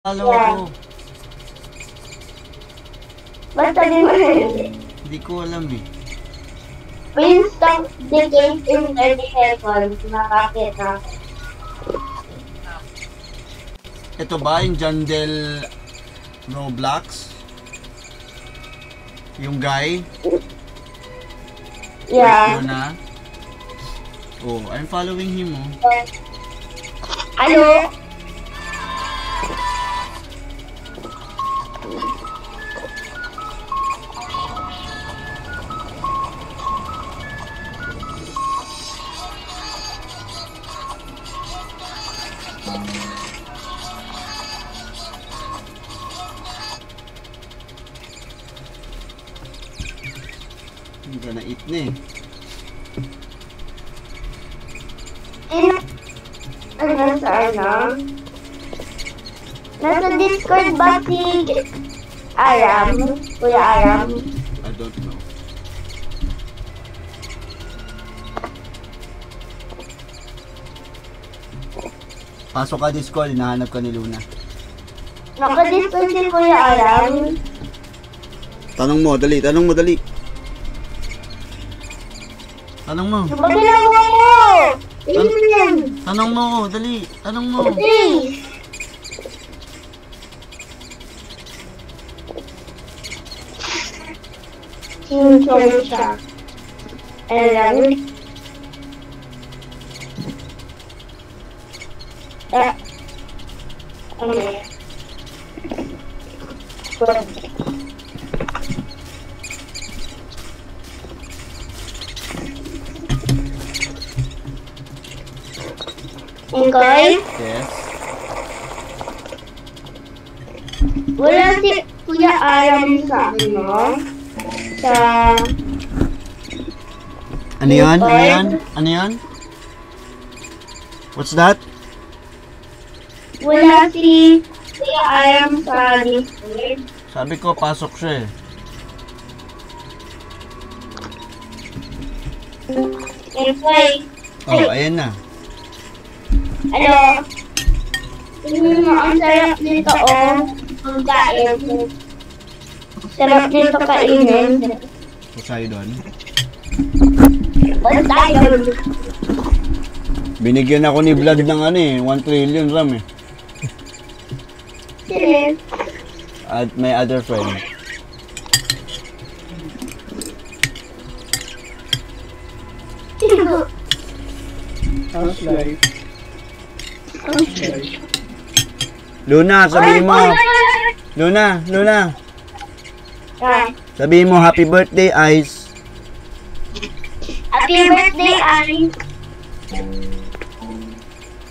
Alam ko. Basta din mo Hindi ko alam eh. Please stop the game in 30 seconds. Nakakita. Ito ba yung Jandel Roblox? Yung guy? Yeah. Yun na? Oh, I'm following him oh. Ano? Hindi ka na-eat na eh. Ano sa ano? Nasa Discord ba si Aram? Kuya Aram? I don't know. Pasok ka Discord, hinahanap ka ni Luna. Naka-Discord si Kuya Aram? Tanong mo, dali. Tanong mo, dali. Tanong mo. Ano ba ginagawa mo? Tingnan! Tanong mo, dali. Tanong mo. Please! Sorry siya. Alam. Okay? Yes. Wala si Kuya Aram sa ano? Sa... Ano yan? Ano yan? Ano yan? What's that? Wala si Kuya Aram sa Discord. Sabi ko, pasok siya eh. Okay. Oh, ayan na. Ano? Tingnan mo, ang sarap nito, oh. Ang kain. Sarap nito kainin. Poseidon. Basta yun. Binigyan ako ni Vlad ng ano eh, 1 trillion RAM eh. Sige. At my other friend. How's life? How's life? Luna, sabihin mo. Luna, Luna. Ah, Sabihin mo, happy birthday, Ice. Happy birthday, Ari.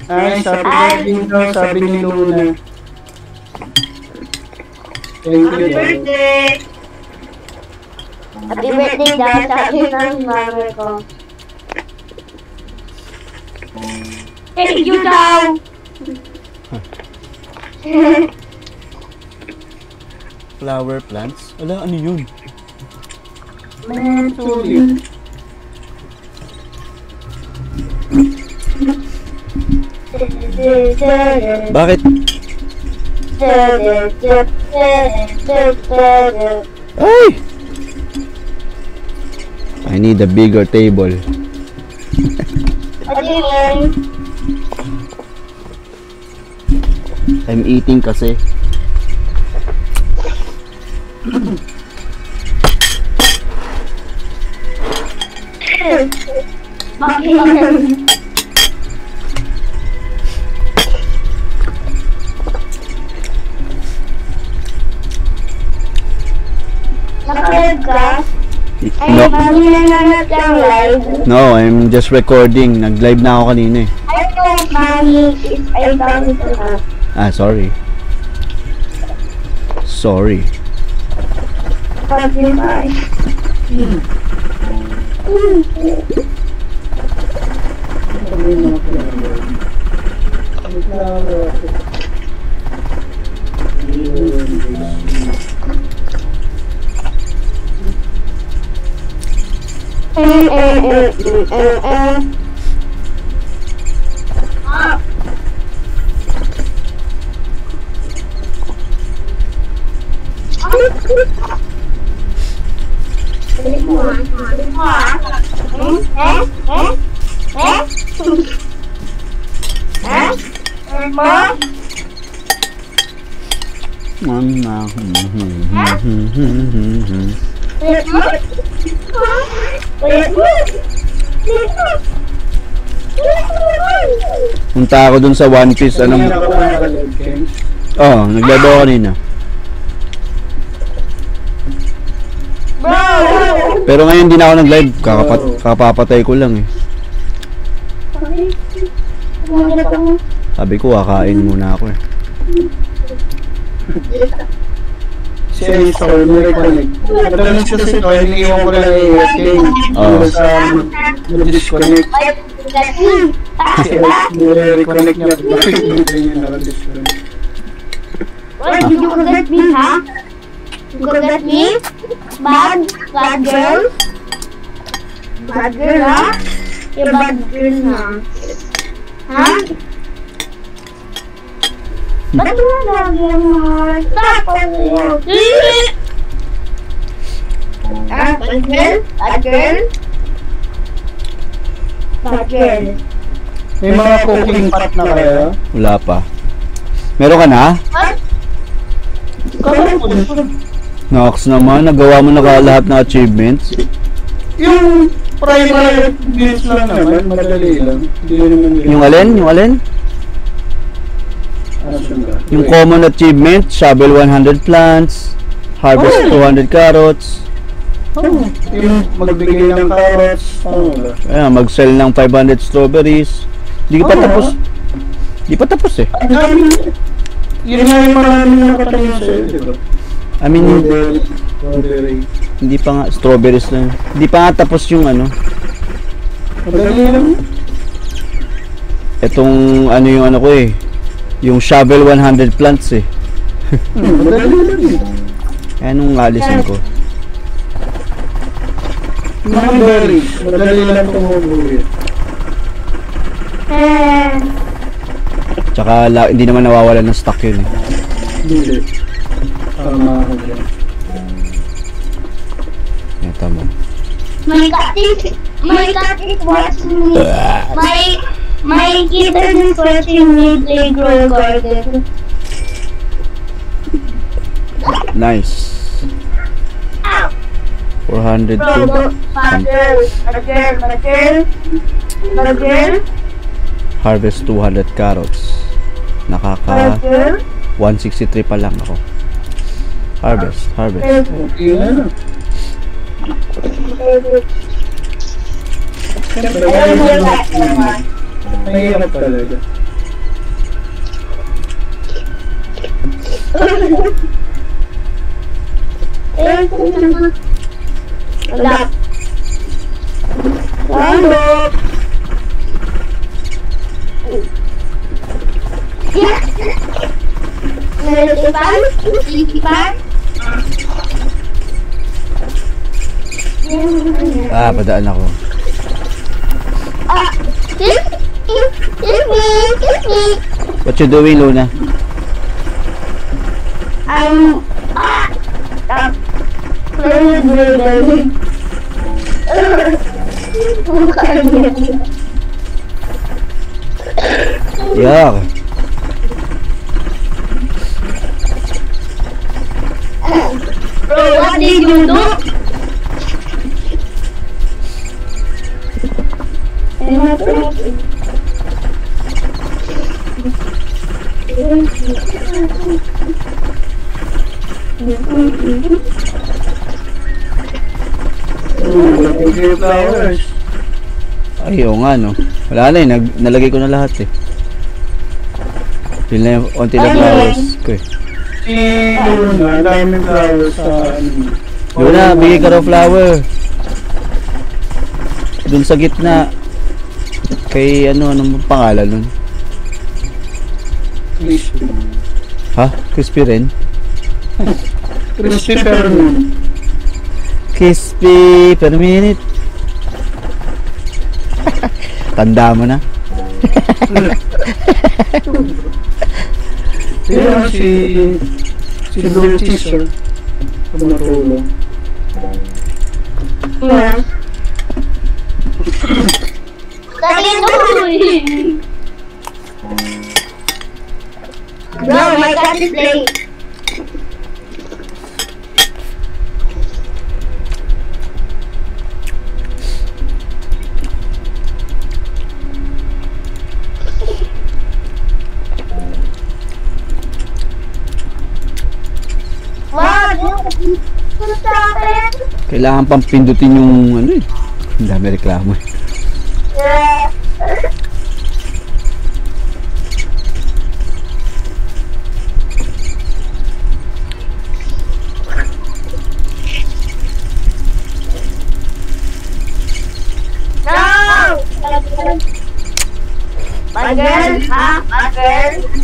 Ay, sabi ko daw, sabi ni Luna. Thank Happy you daw. birthday. Happy birthday daw, sabi ng mama ko. Thank you daw. Flower plants? Ala, ano yun? Sulit. Bakit? Ay! I need a bigger table. Ano yun? I'm eating kasi. Bakit? Naka-live ka? Ay, No, mami nananap lang live. no, I'm just recording. Nag-live na ako kanina eh. I know, mami, is I found it na. Ah, sorry. Sorry. Pag-invite. Punta ako dun sa One Piece, anong... naglaro ako kanina. Pero ngayon hindi na ako nag-live, kakapapatay ko lang eh. Sabi ko, kakain muna ako eh. Siya yung store, may reconnect. Madalang siya sa store, iniiwan ko lang i-game. Sa mag-disconnect. Kasi reconnect niya, bakit hindi niya naka-disconnect? What did you forget me, huh? You forget me? Bad girl? Bad girl, huh? You're bad girl na. Huh? Ba't mo lagi ang heart? Tapos yun. Ah, bad girl? Bad girl? Bad girl. May mga cooking pot na kayo? Wala pa. Meron ka na? Nox naman, nagawa mo na lahat ng achievements. Yung primary builds lang naman, madali lang. Hindi naman Yung alin? Yung alin? Yung common achievement, shovel 100 plants, harvest 200 carrots. Yung magbigay ng carrots, Ayan, mag-sell ng 500 strawberries. Hindi pa tapos. Hindi pa tapos eh. Yun nga yung maraming nakatanim sa'yo, di ba? I mean, Strawberry. hindi pa nga, strawberries lang. Hindi pa nga tapos yung ano. Madali lang. Itong ano yung ano ko eh. Yung shovel 100 plants eh. Madali lang eh. Ayan nung alisin ko. Mga berries, madali lang tumubuhin. Tsaka hindi naman nawawala ng stock yun eh. Hindi. Tama ako dyan. Yan, tama. My cat is watching me. My kitten is watching me play grow garden. Nice. 402. Harvest 200 carrots. Nakaka 163 pa lang ako. Harvest. Okay na. Mahirap talaga. Padaan ako. What you doing, Luna? Yuck. Bro, what did you do? Ay, oo nga no. Wala na eh, nalagay ko na lahat eh. Yun na yung onti na flowers ko eh. Si Luna, daming flowers sa ano. Luna, bigay ka raw flower. Dun sa gitna. Kay anong pangalan nun? Crispy. Ha? Crispy rin? Crispy per minute. Crispy per minute. Tanda mo na. Kaya si Blue Cheeser. tumutulong. Yes. Bro, my cat is playing. Kailangan pang pindutin yung ano eh. Ang dami reklamo eh. No! My girl, ha? My girl.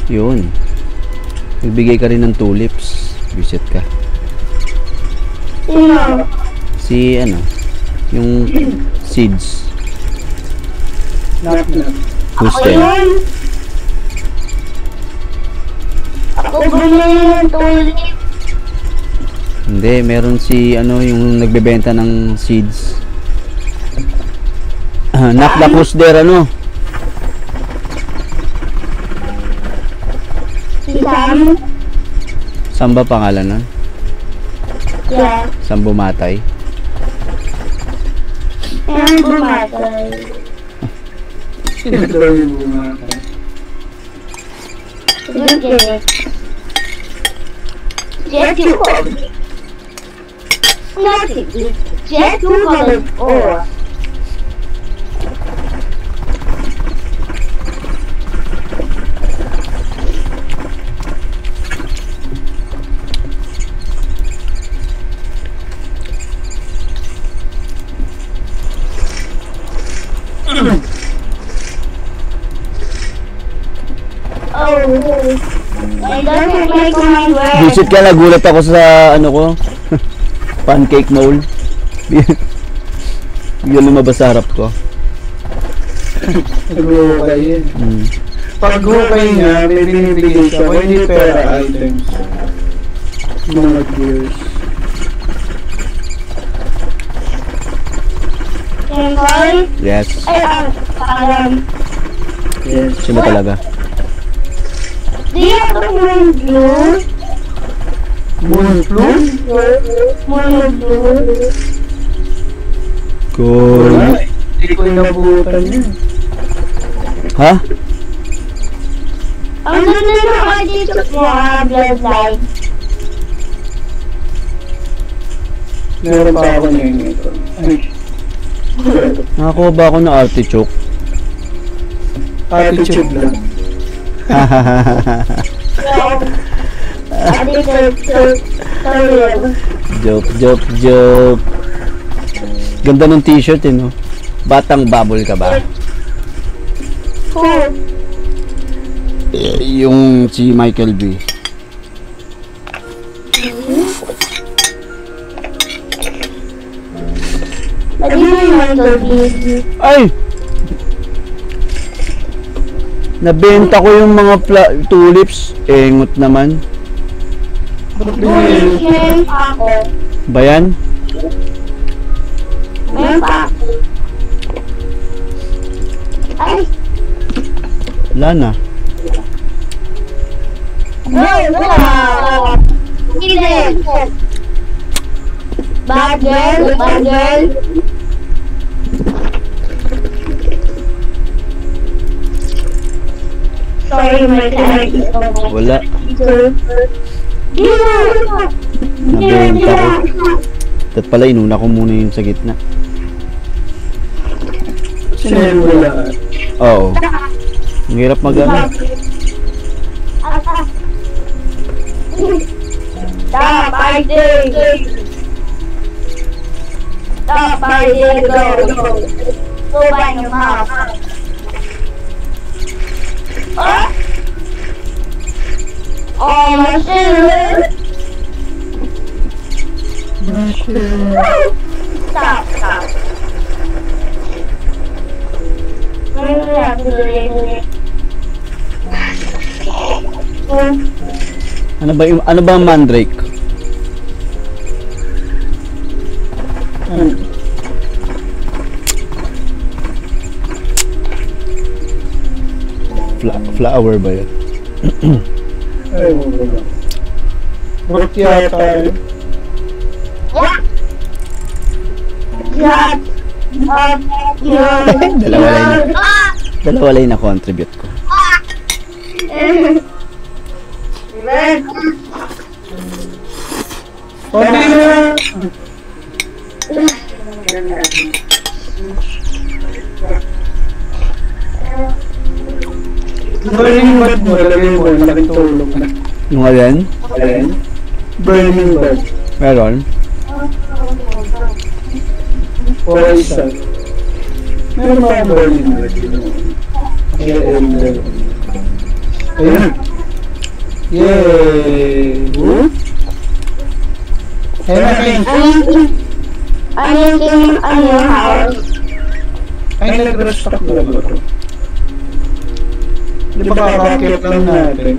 Yun. Nagbigay ka rin ng tulips. Visit ka. No. Si ano, yung seeds. Knock. Who's Ako there? yun. Ako bumili ng tulip. Hindi, meron si ano yung nagbebenta ng seeds. Knock the who's there ano? Si Sam. Saan ba pangalan nun? Yeah. Saan bumatay? And bumatay. Sino daw yung bumatay? Good day. Jet you called. Nothing. Jet you called. Oh. I don't like my work. Visit ka, nagulat ako sa ano ko. Pancake mold. Bigyan lumabas sa harap ko. Nag-hukay yun. Pag hukay niya, may binibigay siya. Kung hindi pera items. Mga gears. Can Yes. Yes. Sino talaga? do you have a moon blue? Moon blue? Moon blue? Cool. Wala. Hindi ko inabutan yun. Ha? Ang ganda na ako dito mga bloodline. Meron pa ako ngayon ito. Ay. Nakakuha ba ako ng artichoke? Attitude lang. I think it's so real. Joke. Ganda ng t-shirt eh, no? Batang bubble ka ba? Who? Yung si Michael B. But you know Michael B. Ay! Nabenta ko yung mga tulips. Engot naman. Meron pa ako. Bayan? Meron pa ako. Ay! Wala na. No! Hindi. Bad girl. Sorry, my camera is over. Wala. Nabenta ko. At pala inuna ko muna yung sa gitna. Sinimula. Oo. Ang hirap mag-ano. Stop, I dig. Stop, I dig. Go. Go by your mouth. Oh, my shit. Stop. Ano ba ang mandrake? Flower ba yun? Ay, wala. Root yata yun. Dalawa lang na contribute ko. Pwede na. Burning Bud mo, lalagay mo, malaking tulong na. Yung alin? Burning Bud. Meron? O isa. Meron ba ang Burning Bud? Ayun. Yay! Ayun na, King. I'm making a new house. Ay, nag-restock na ba ito? Di ba kakakit lang natin?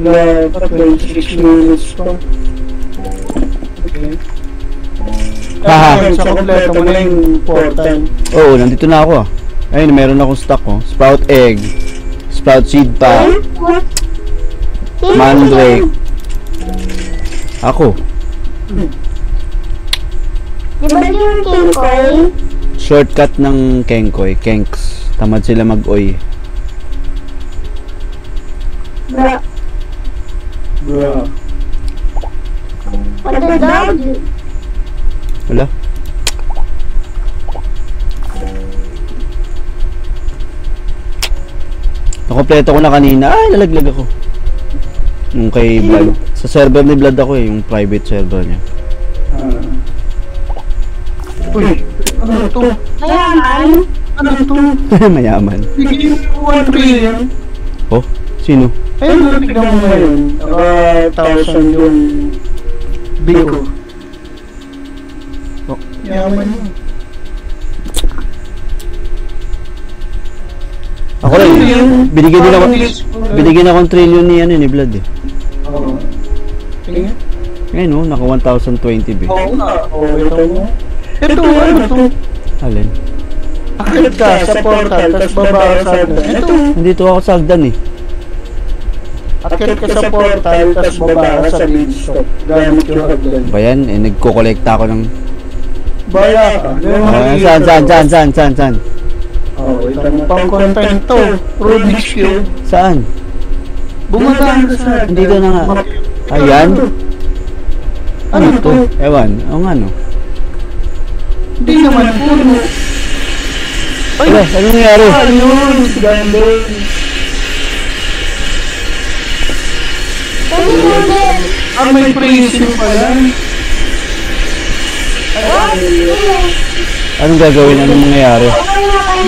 Wala pa 26 minutes pa. Okay. Haha. Sa kompleto mo na yung portal. Oo, nandito na ako. Ayun, meron akong stock oh. Sprout egg. Sprout seed pa. Mandrake. Ako. Di ba yung king koy? Shortcut ng Kenkoy. Kenks. Tamad sila mag-oy. Bro, Bro. what the dog? Wala. Nakompleto ko na kanina. Ay, nalaglag ako. Yung kay Vlad. Sa server ni Vlad ako eh. Yung private server niya. Uy, ano to? Mayaman. Ano to? Mayaman. Bigyan mo 1 trillion. Oh, sino? Ayun, tignan mo ngayon. Naka 1,000 yung Biko. Oh. Yaman mo. Ako rin. Binigyan ako ng trillion ni ano ni Vlad eh. Oo. Tingnan. Ngayon oh, naka 1,020 ba? Oo nga. Oo, ito mo. Ito, ano to? Alin? Akit ka sa portal, tapos baba ka sa hagdan. Ito. Nandito ako sa hagdan eh. Akit ka sa portal, tapos baba ka sa beanstalk. Gamit yung hagdan. Ba yan? Eh, nagko-collecta ako ng... Bala ka. Saan? Oo, ito mo pang content to. Rubik's Cube. Saan? Bumagaan ka sa hagdan. Dito na nga. Ayan? Ano to? Ewan. O nga no. Hindi naman puno. Ay! Wala, ano nangyari? Ayun! Gandun! May prison pala. Anong gagawin? Anong mangyayari?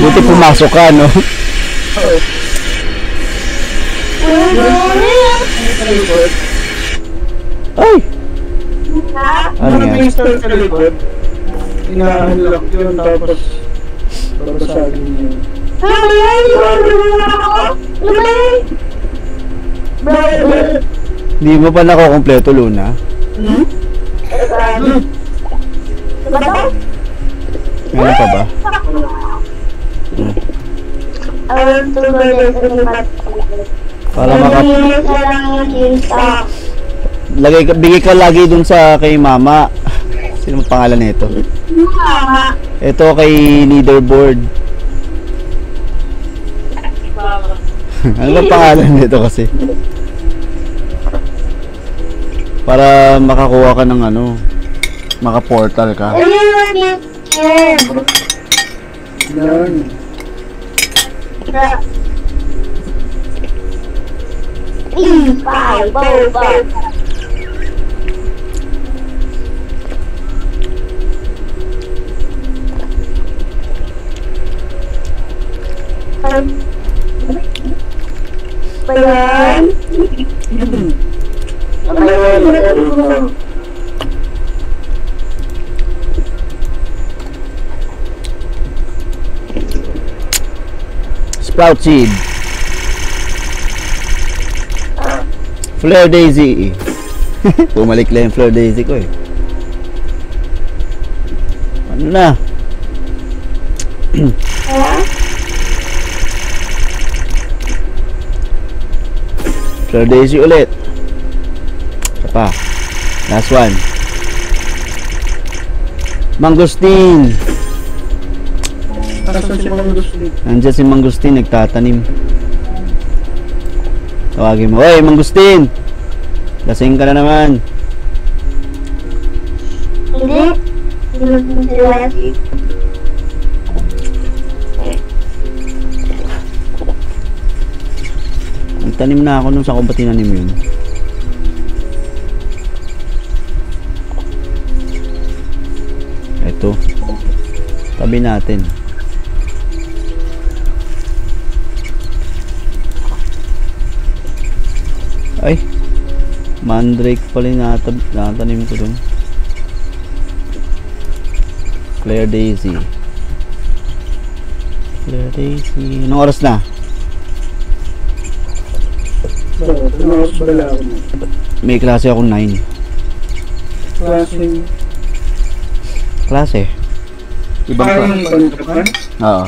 Buti pumasok ka, no? Ay! Ano nga? May start sa likod. Inahanlak yun tapos babasagin niya. Hindi mo pa nakukompleto, Luna? Meron pa ba? Para bigay ka lagi dun sa kay Mama. Sino ang pangalan nito? Ito kay Leaderboard. Ano ba pangalan nito kasi? Para makakuha ka ng ano, maka-portal ka. Yan. Five, four, five. Bayan. Sprout seed. Fleur daisy. Bumalik lang yung fleur daisy ko eh. Ano na? Fleur daisy ulit. Isa pa. Last one. Mangosteen. Asan si Mangosteen? Nandiyan si Mangosteen, nagtatanim. Tawagin mo, "Oy, Mangosteen! Lasing ka na naman." Hindi. Hindi. Nagtanim na ako nung sa ko ba tinanim yun? Eto. Tabi natin. Ay, mandrake pala yung natanim ko dun. Fleur daisy. Fleur daisy. Anong oras na? May klase akong 9. Klase? Ibang klase? Oo.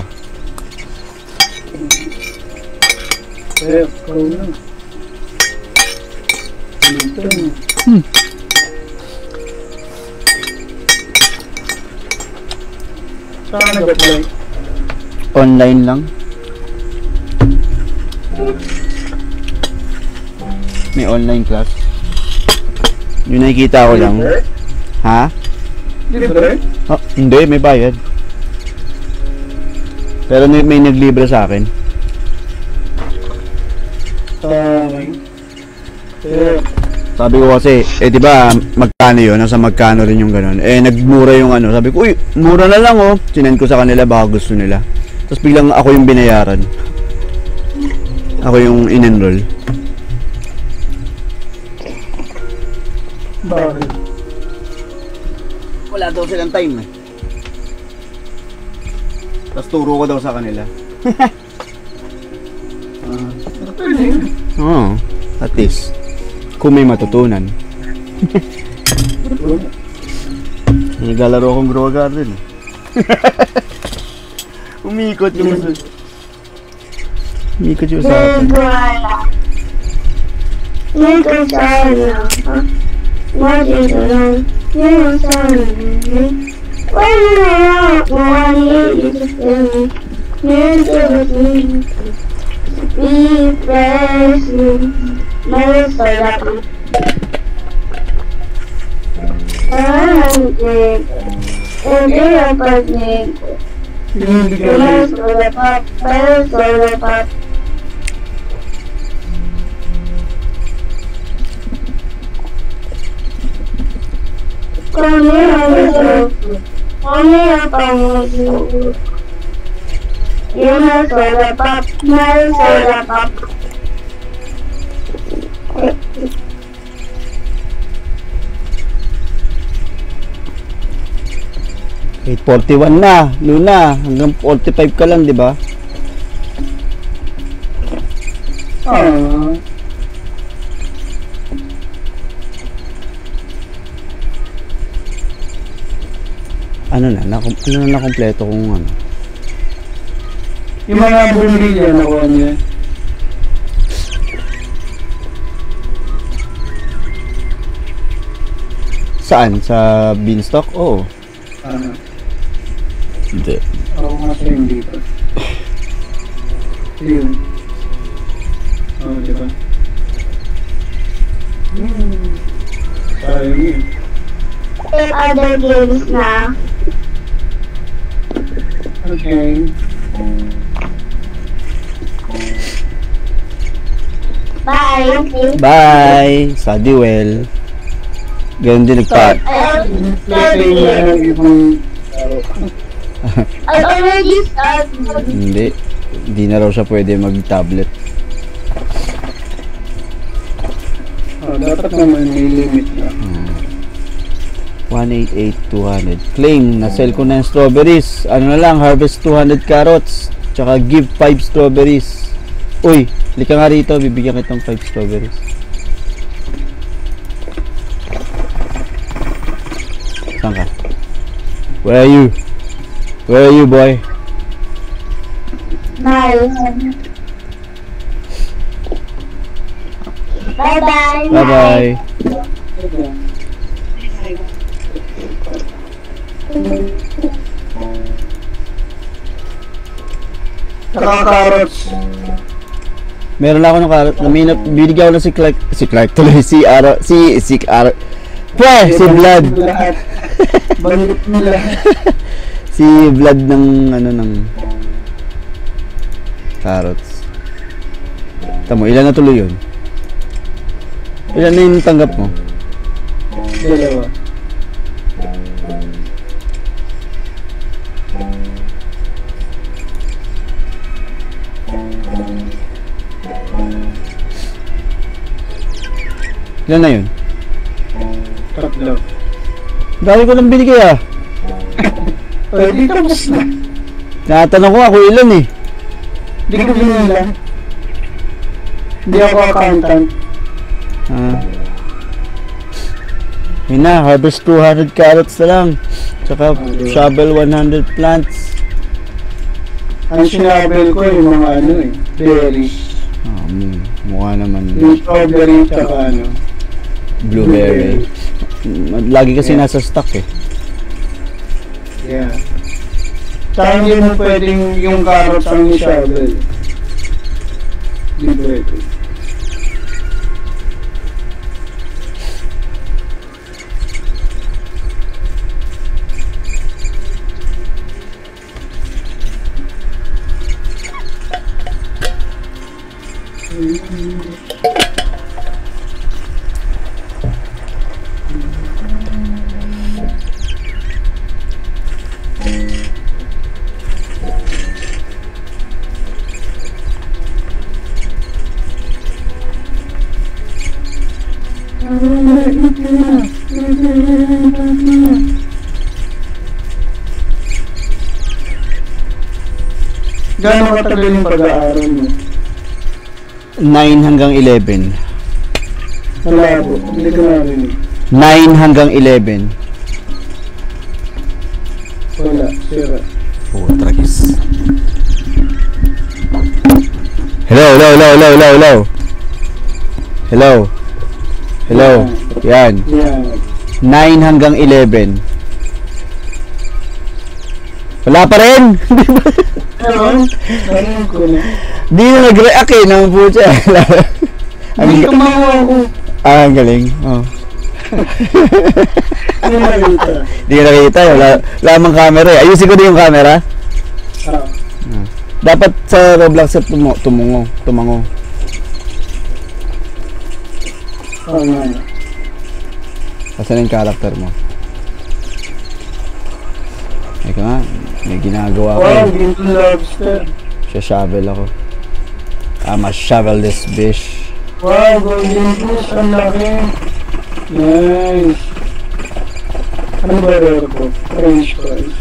Saan nag-apply? Online lang. May online class. Yung nakikita ko lang. Ha? Libre? Oh, hindi, may bayad. Pero may naglibre sa akin. Sabi ko kasi, di ba magkano yun? Nasa magkano rin yung ganun. Nagmura yung ano. Sabi ko, uy, mura na lang oh. Sinend ko sa kanila, baka gusto nila. Tapos biglang ako yung binayaran. Ako yung in-enroll. Bakit? Wala daw silang time eh. Tapos turo ko daw sa kanila. Oo, at least kung may matutunan. Naglalaro akong grow garden. Umikot yung sa akin. What is it? You're sorry. When I want you to feel me, you're with me. Be fresh, never say that. I'm dead, and you're a person. You're so the pop, so the pop. Come here, Panginoon. You're my soda pop, my soda pop. 8:41 na, Luna. Hanggang 45 ka lang, di ba? Ano na kompleto kung ano. Yung mga bumili niya, nakuha niya. Saan? Sa beanstalk? Oo. Hindi. Ako nga sa hindi pa. Yun. Diba? Sayang yun. Other games na. Okay. Okay. Bye. Bye! Study well. Ganun din nagpa... Play na ng ibang laro. I already started. Hindi. Hindi na raw siya pwede mag-tablet. Dapat naman may limit na. 188,200. Claim, na-sell ko na yung strawberries. Ano na lang, harvest 200 carrots. Tsaka give 5 strawberries. Uy, lika nga rito, bibigyan kitang 5 strawberries. Saan ka? Where are you? Where are you, boy? Bye. Bye-bye. Bye-bye. Naka-carrots. Meron lang ako ng carrot. Binigyan ko na si Clark tuloy. Si Vlad. Lahat. Banit nila. Si Vlad ng ng carrots. Tamo, ilan na tuloy yun? Ilan na yung tanggap mo? Dalawa. Ilan na yun? Tatlo. Dami ko lang binigay ah. Pwede tapos na. Natanong ko ako ilan eh. Hindi ko binila. Hindi ako accountant. Yun na, harvest 200 carrots na lang. Tsaka shovel 100 plants. Ang sinabel ko yung mga berries. Mukha naman. Yung strawberry tsaka Blueberry. Lagi kasi nasa stock eh. Yeah. Tsaka hindi mo pwedeng yung carrots ang shovel. Hindi pwede. Gano'ng katagal yung pag-aaral mo? 9 hanggang 11. Malabo. Hindi ko narinig. 9 hanggang 11. Wala. Sira. Oh, tragis. Hello. Yan. Yeah. 9 hanggang 11. Wala pa rin. Ano? Narinig ko na. Di na nag-react eh ng putya. Hindi tumawa ako. Ang galing. Oh. Hindi nakita. Di ka nakita. Wala mang camera eh. Ayusin ko din yung camera. Dapat sa Roblox at tumango. Oo nga. Asan yung character mo? Eka nga, may ginagawa ko. Wow, ginto lobster. Shovel ako. I'ma shovel this fish. Wow, golden goose. Ang laki. Nice. Ano ba rare ko? French fries.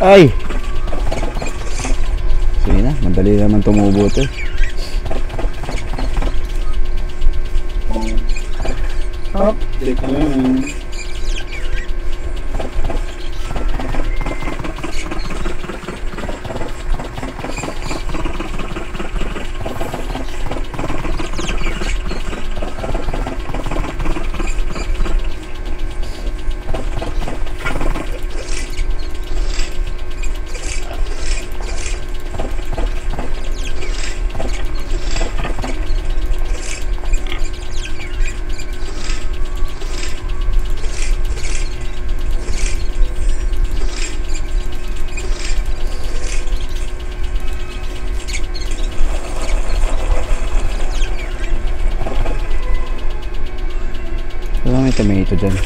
Ay! Sige na, madali naman tumubo ito. Hop, yan. tomato dyan.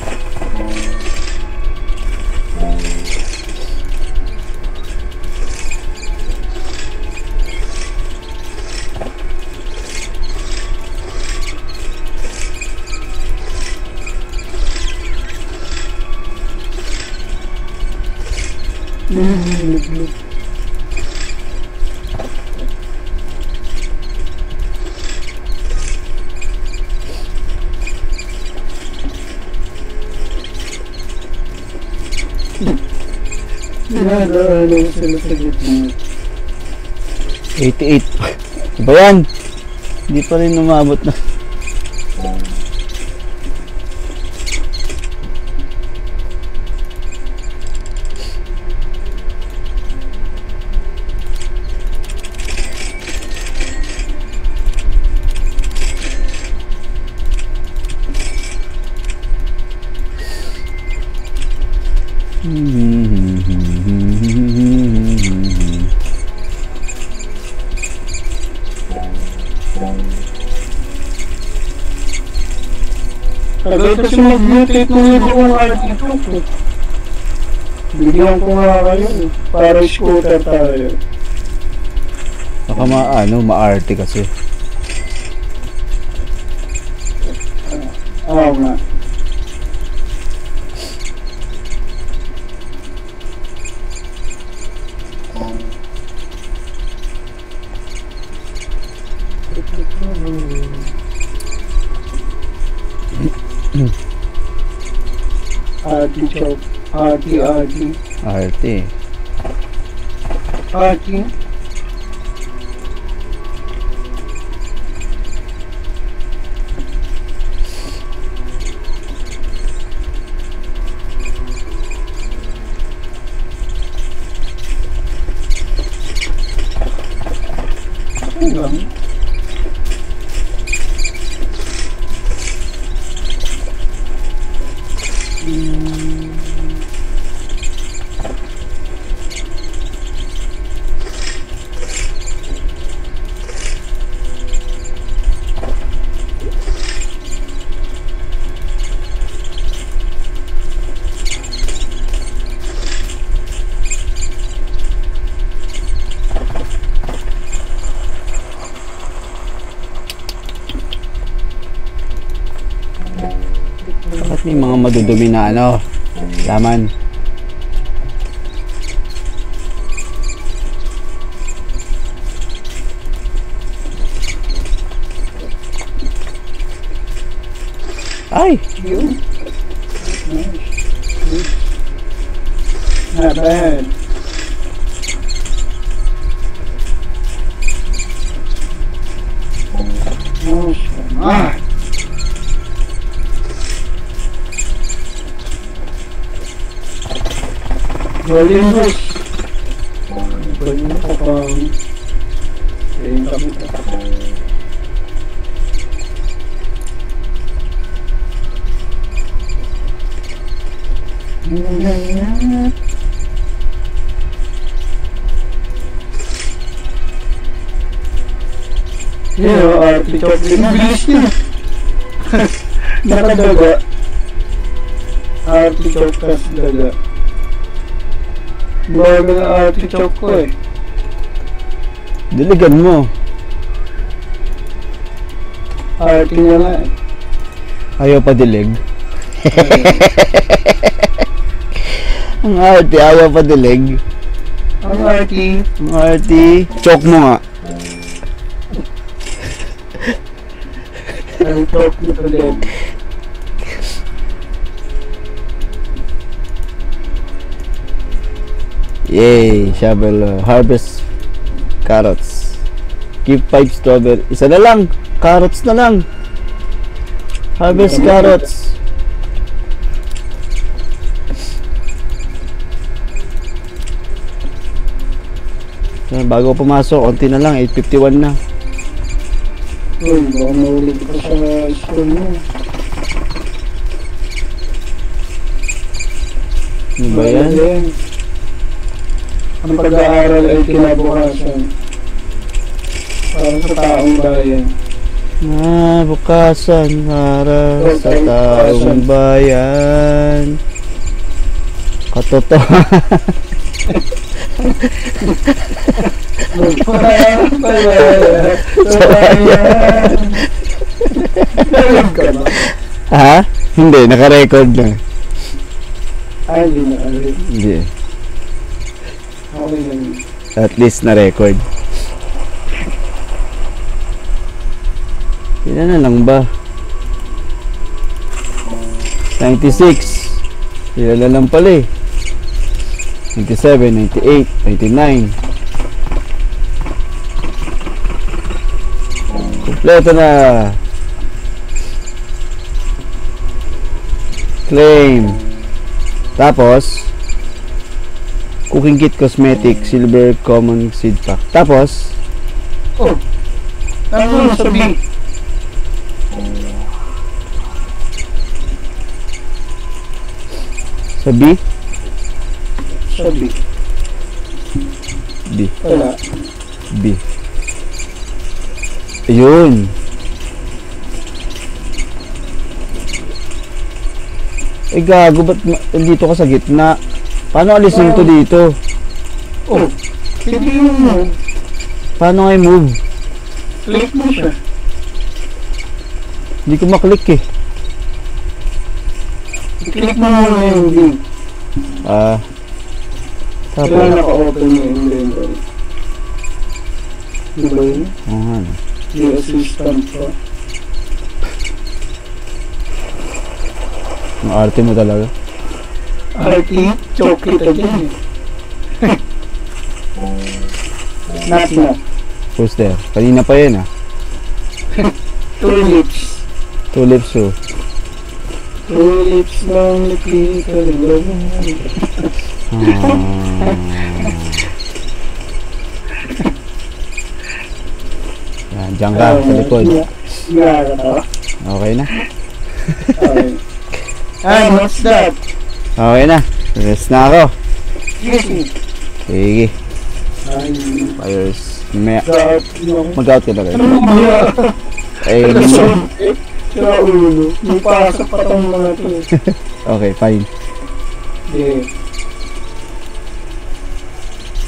Dinadaanan sila sa gitna. 88. Iba yan. Hindi pa rin umabot na. Tagal kasi mag-mutate nung iba kong article. Bigyan ko nga kayo eh. Para scooter tayo. Baka maarte kasi. Oo nga. Artichoke. Arty. Arte. Arty. Bakit may mga madudumi na laman? Ay! Yun. Not bad. Oh, ah. Golden Rush. Golden Rush kapag ayun kami. Yeah, artichoke din. Bilis niya. Nakadaga. Artichoke kas daga. Bago na artichoke ko eh. Diligan mo. Arty na nga eh. Ayaw pa dilig. Ang arte, ayaw pa dilig. Ang arty. Ang arte. Choke mo nga. Ang choke nito din. Yay! Shovel, harvest carrots. Keep 5 strawberry. Isa na lang. Carrots na lang. Harvest carrots. So, bago pumasok, konti na lang. 8:51 na. Uy, baka maulit pa sa school mo. Ano ba yan? Ang pag-aaral ay kinabukasan para sa taong bayan. Bukasan para sa taong bayan. Katotohanan. Ha? Hindi, naka-record na. Ay, hindi na kami. Hindi. Okay lang. At least na-record. Ilan na lang ba? 96. Ilan na lang pala eh. 97, 98, 99. Kompleto na. Claim. Tapos Cooking Kit Cosmetic Silver Common Seed Pack. Tapos Oh. Ano na sabi? sa B. Sabi. B. Wala. B. Ayun. Eh gago, ba't dito ka sa gitna? Paano alisin to dito? Oh. Hindi yung move. Paano nga i-move? Click mo siya. Hindi ko maklik eh. I-click mo muna yung link. Tapos. Kailangan naka-open yung inventory. Diba yun? Oo nga no. Yung assistant pa. Ang arte mo talaga. RT, choke kita dyan eh. Not na. Poster. Kanina pa yun ah. 2 lips. 2 lips oh. 2 lips lang nakita. Yan, dyan ka sa likod. Gara ka. Okay na. Okay. And what's that? Okay na. Rest na ako. Yes. Sige. Ay, Fires. that yung... Mag-out ka na rin. Ano ba? Eh, Sa ulo. Yung pasok pa tong mga to. okay, fine. Yeah.